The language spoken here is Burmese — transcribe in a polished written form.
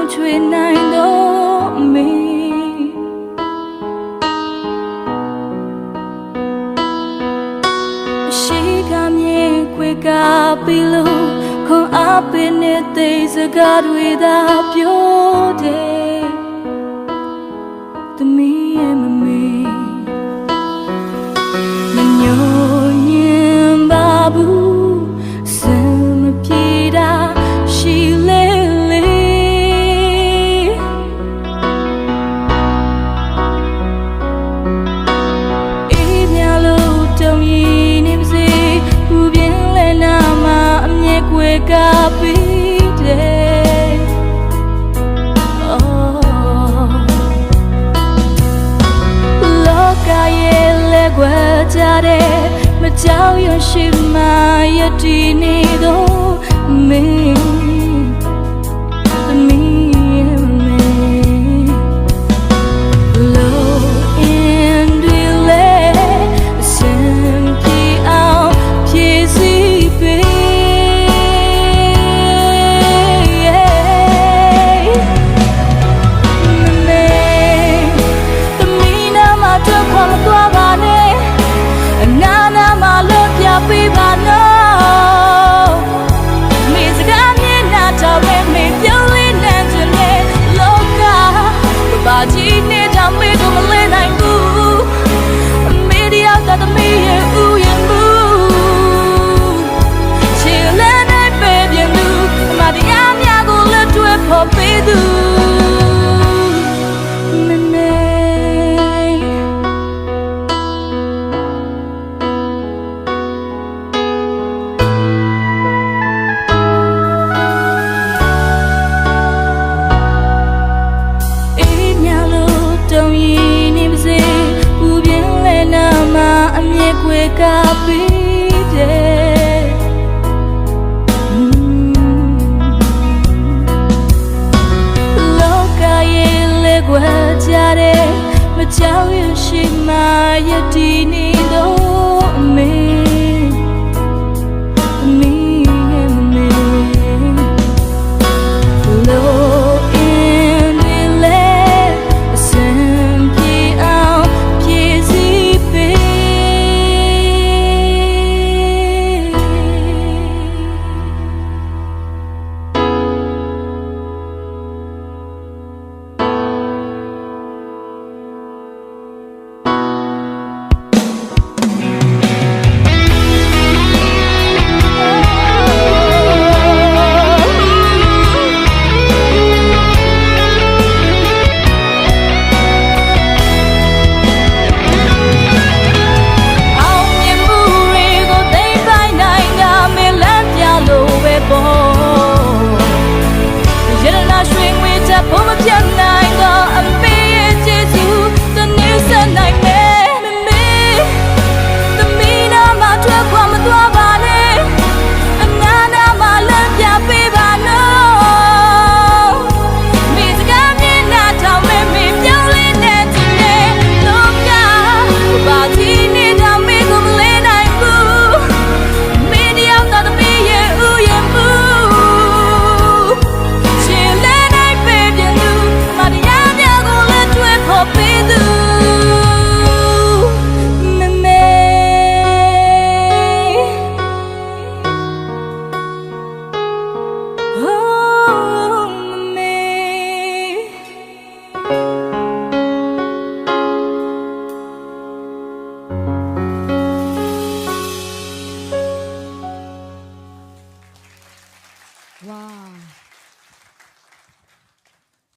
လုံးချွေနိုင်တော့မင်းရှိကမြင်ခွေကပြီးလို့ခွန်အားပေးနေတဲ့စကားတွေသာပြောတယ်သမီးရဲ့မမေမညိုညင်ပါဘူးစံမပြေတာရှိလေလေအေးမြလို့တုံရီနေပါစေဘူးပြင်းလဲနာမှာအမြဲကွယ်ကပြီးတယ်လောကရဲ့လက်ွယ်ကြတဲ့မကြောက်ရွံ့ရှိမှရည်တည်နေတော့မင်းသမီးရဲ့မင်းလို့အင်းတွေလဲအစင်ပြေအောင်ဖြည့်စည်းပေးပေးပါနော်မိစကားမျက်နှာတော့ပဲမင်းပြောလေးနဲ့ချင်တဲ့လောကဘာကြီးနဲ့တောင်မေးကိုမလဲနိုင်ဘူးမေဒီယာကသမီးရဲ့ဥယျာဉ်ဘူးချီလဲနိုင်ပဲပြန်သူမတရားများကိုလက်တွဲဖို့ပေးသူကွယ်ကပြီးတယ်လောကရဲ့လက်ွယ်ကြတဲ့မကြောက်ရွံ့ရှိမှရည်တည်နေတော့မင်းသမီးရဲ့မင်းလို့အင်းတွေလဲအစင်ပြေအောင်ဖြည့်စည်းပေးWow.